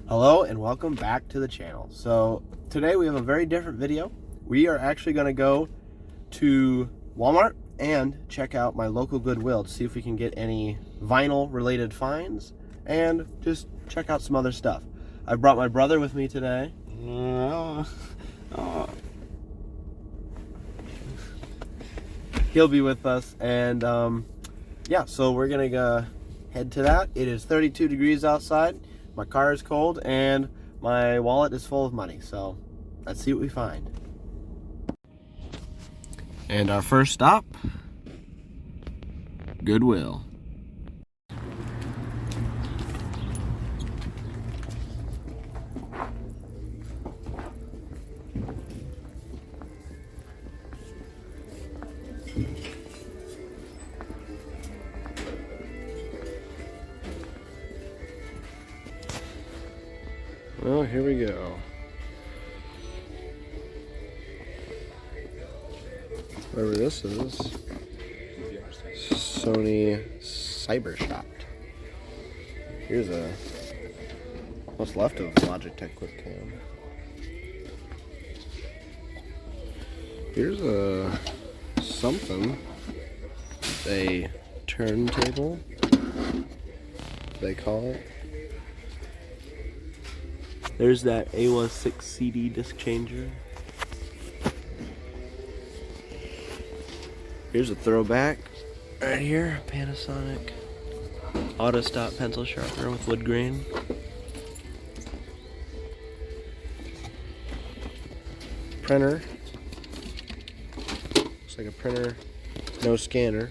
Hello and welcome back to the channel. So today we have a very different video. We are actually going to go to Walmart and check out my local Goodwill to see if we can get any vinyl related finds and just check out some other stuff. I brought my brother with me today. He'll be with us, and yeah, so we're gonna go head to that. It is 32 degrees outside. My car is cold and my wallet is full of money, so let's see what we find. And our first stop, Goodwill. Well, here we go. Whatever this is, Sony Cybershot. Here's what's left of Logitech Quick-Cam. Here's something, a turntable, they call it. There's that A16 CD disc changer. Here's a throwback right here, Panasonic auto stop pencil sharpener with wood grain. Printer. Looks like a printer, no scanner.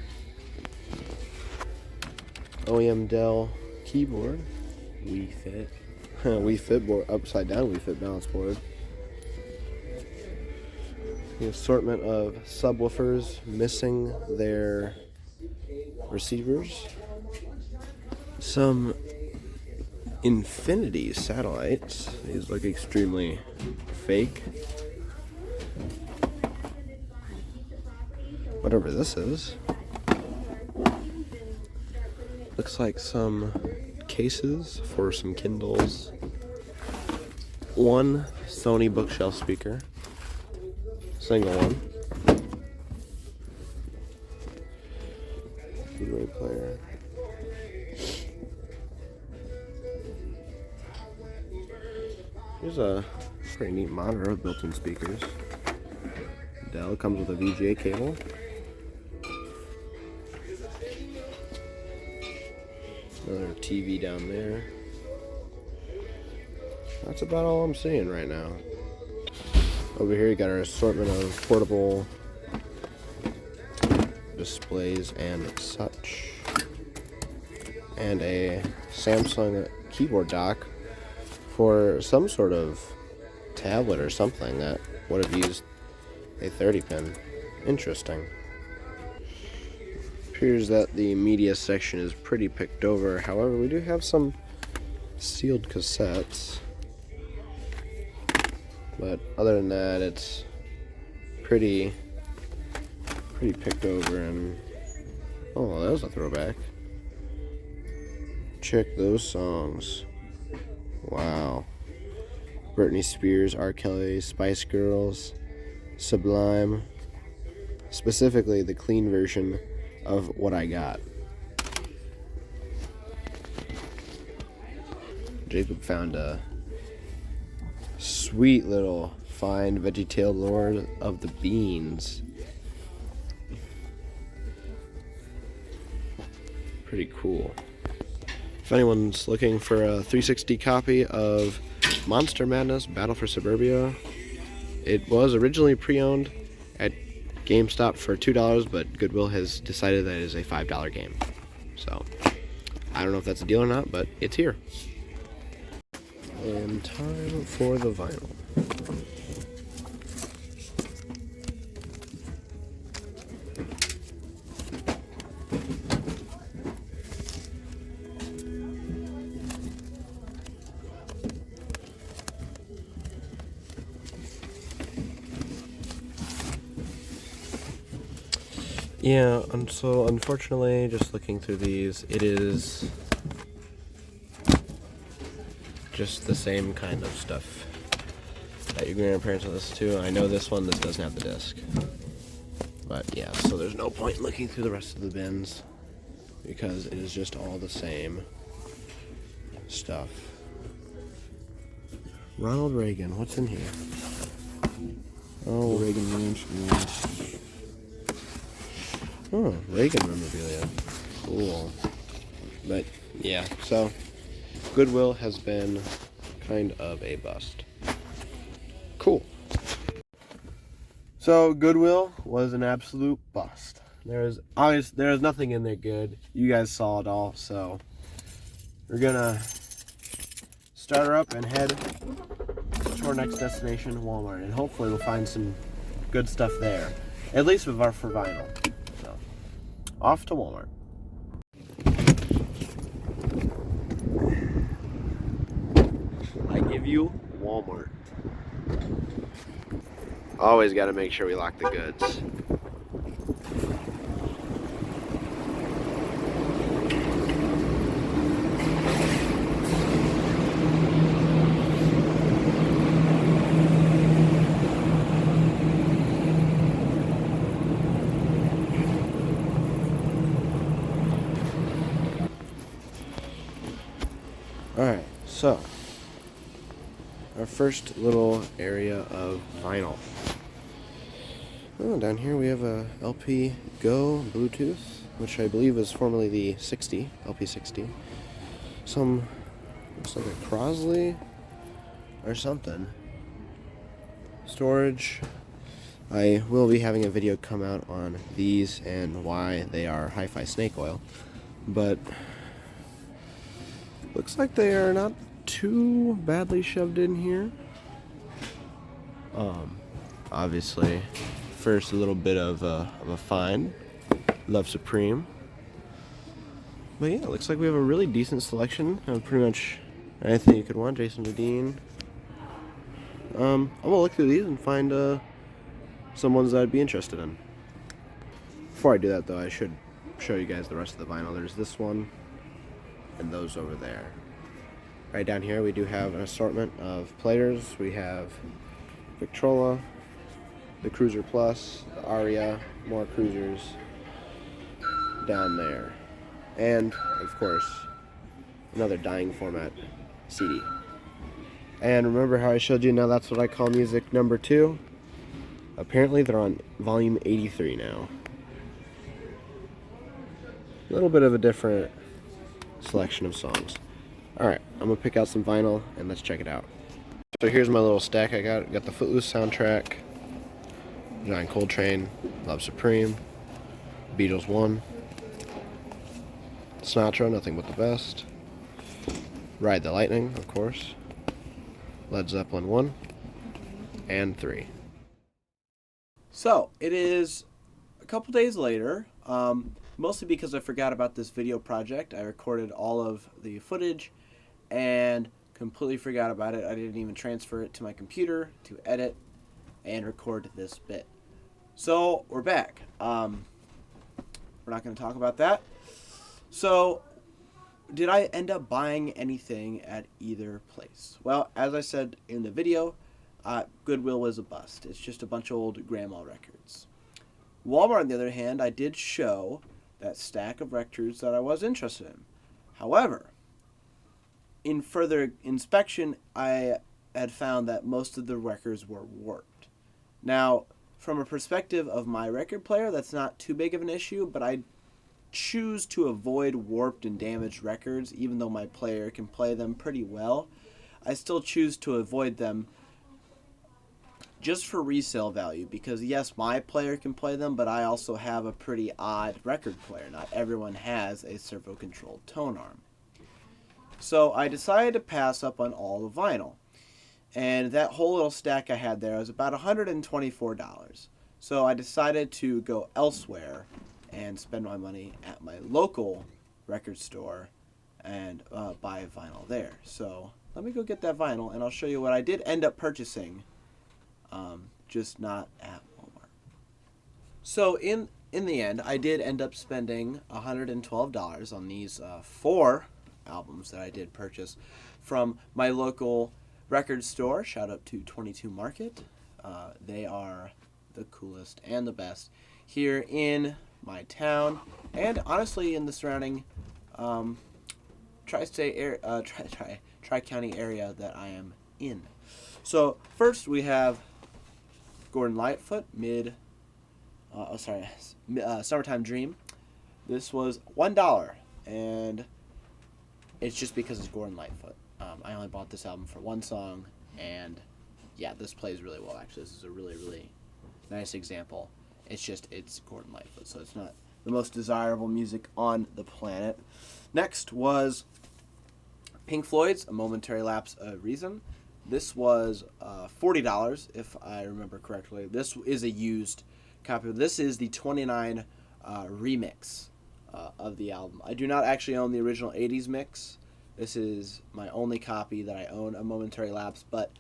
OEM Dell keyboard. Wii Fit. Wii Fit board, upside down Wii Fit balance board. The assortment of subwoofers missing their receivers. Some Infinity satellites. These look extremely fake. Whatever this is. Looks like some cases for some Kindles. One Sony bookshelf speaker. Single one. Blu-ray player. Here's a pretty neat monitor with built-in speakers. Dell comes with a VGA cable. Another TV down there. That's about all I'm seeing right now. Over here you got our assortment of portable displays and such. And a Samsung keyboard dock for some sort of tablet or something that would have used a 30-pin. Interesting. Appears that the media section is pretty picked over. However, we do have some sealed cassettes. But other than that, it's pretty picked over. And oh, that was a throwback. Check those songs. Wow. Britney Spears, R. Kelly, Spice Girls, Sublime. Specifically the clean version of What I Got. Jacob found a sweet little fine VeggieTale Lord of the Beans. Pretty cool. If anyone's looking for a 360 copy of Monster Madness Battle for Suburbia, it was originally pre-owned at GameStop for $2, but Goodwill has decided that it is a $5 game. So, I don't know if that's a deal or not, but it's here. And time for the vinyl. Yeah, and so unfortunately, just looking through these, it is just the same kind of stuff that your grandparents listened to. I know this doesn't have the disc. But yeah, so there's no point in looking through the rest of the bins because it is just all the same stuff. Ronald Reagan, what's in here? Oh, Reagan Ranch. Oh, Reagan memorabilia. Cool. But yeah, so Goodwill has been kind of a bust. Cool. So Goodwill was an absolute bust. There's nothing in there good. You guys saw it all, so we're gonna start her up and head to our next destination, Walmart, and hopefully we'll find some good stuff there. At least for vinyl. So off to Walmart. I give you Walmart. Always got to make sure we lock the goods. Alright, so our first little area of vinyl. Oh, down here we have a LP Go Bluetooth, which I believe was formerly the 60, LP60. Some, looks like a Crosley or something. Storage. I will be having a video come out on these and why they are hi-fi snake oil, but looks like they are not too badly shoved in here. Obviously, first a little bit of a fine. Love Supreme. But yeah, it looks like we have a really decent selection of pretty much anything you could want. Jason Dean. I'm gonna look through these and find some ones that I'd be interested in. Before I do that though, I should show you guys the rest of the vinyl. There's this one and those over there. Right down here we do have an assortment of players. We have Victrola, the Cruiser Plus, the Aria, more Cruisers down there. And, of course, another dying format CD. And remember how I showed you, now that's what I call music number 2? Apparently they're on volume 83 now. A little bit of a different selection of songs. Alright, I'm going to pick out some vinyl and let's check it out. So here's my little stack I got. Got the Footloose soundtrack, John Coltrane, Love Supreme, Beatles 1, Sinatra, Nothing But the Best, Ride the Lightning, of course, Led Zeppelin 1, and 3. So, it is a couple days later, mostly because I forgot about this video project. I recorded all of the footage and completely forgot about it. I didn't even transfer it to my computer to edit and record this bit. So we're back. We're not going to talk about that. So did I end up buying anything at either place? Well, as I said in the video, Goodwill was a bust. It's just a bunch of old grandma records. Walmart, on the other hand, I did show that stack of records that I was interested in. However, in further inspection, I had found that most of the records were warped. Now, from a perspective of my record player, that's not too big of an issue, but I choose to avoid warped and damaged records, even though my player can play them pretty well. I still choose to avoid them just for resale value, because yes, my player can play them, but I also have a pretty odd record player. Not everyone has a servo-controlled tone arm. So I decided to pass up on all the vinyl. And that whole little stack I had there was about $124. So I decided to go elsewhere and spend my money at my local record store and buy vinyl there. So let me go get that vinyl and I'll show you what I did end up purchasing, just not at Walmart. So in the end, I did end up spending $112 on these 4 albums that I did purchase. from my local record store. Shout out to 22 Market. They are the coolest and the best here in my town, and honestly in the surrounding tri-county area that I am in. So first we have Gordon Lightfoot, Summertime Dream. This was $1, and it's just because it's Gordon Lightfoot. I only bought this album for one song, and yeah, this plays really well. Actually, this is a really, really nice example. It's Gordon Lightfoot, so it's not the most desirable music on the planet. Next was Pink Floyd's A Momentary Lapse of Reason. This was $40, if I remember correctly. This is a used copy. This is the 29 remix of the album. I do not actually own the original 80s mix. This is my only copy that I own, A Momentary Lapse, but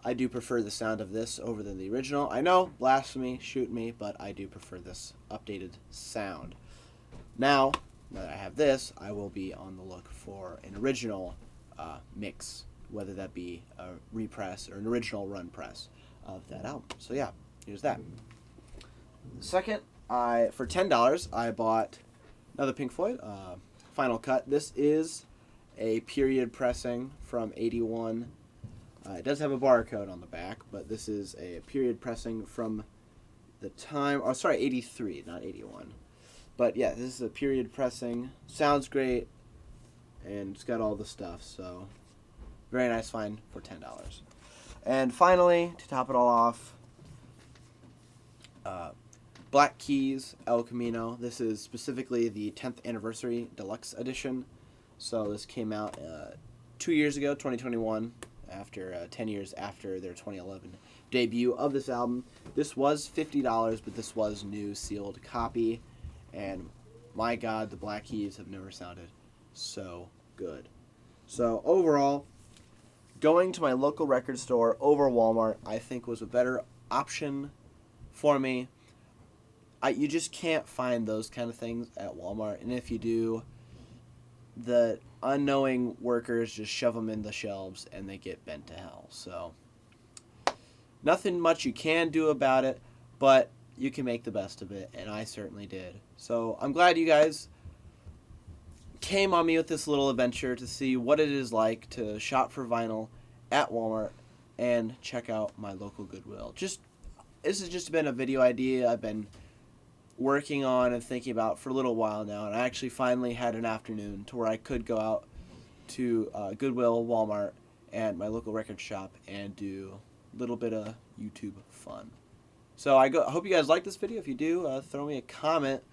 I do prefer the sound of this over than the original. I know, blasphemy, shoot me, but I do prefer this updated sound. Now that I have this, I will be on the look for an original mix, whether that be a repress or an original run press of that album. So yeah, here's that. Second, for $10, I bought another Pink Floyd, Final Cut. This is a period pressing from 81. It does have a barcode on the back, but this is a period pressing from the time, 83, not 81. But yeah, this is a period pressing. Sounds great, and it's got all the stuff, so very nice find for $10. And finally, to top it all off, Black Keys, El Camino. This is specifically the 10th anniversary deluxe edition. So this came out 2 years ago, 2021, after 10 years after their 2011 debut of this album. This was $50, but this was new sealed copy, and my God, the Black Keys have never sounded so good. So overall, going to my local record store over Walmart, I think was a better option for me. You just can't find those kind of things at Walmart, and if you do, the unknowing workers just shove them in the shelves and they get bent to hell. So nothing much you can do about it, but you can make the best of it, and I certainly did. So I'm glad you guys came on me with this little adventure to see what it is like to shop for vinyl at Walmart and check out my local Goodwill. This has just been a video idea I've been working on and thinking about for a little while now, and I actually finally had an afternoon to where I could go out to Goodwill, Walmart, and my local record shop and do a little bit of YouTube fun. So I hope you guys like this video. If you do, throw me a comment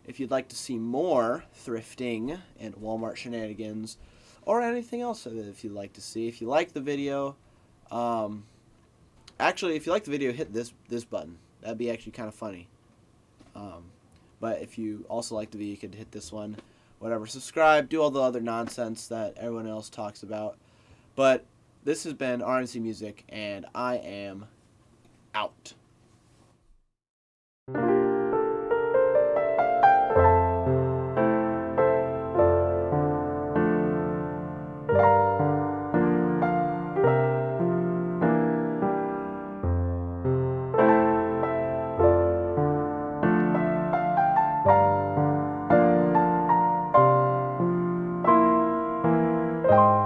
if you'd like to see more thrifting and Walmart shenanigans, or anything else if you'd like to see. If you like the video, actually, if you like the video, hit this button. That'd be actually kind of funny. But if you also like the video, you could hit this one, whatever. Subscribe, do all the other nonsense that everyone else talks about. But this has been RNC Music, and I am out.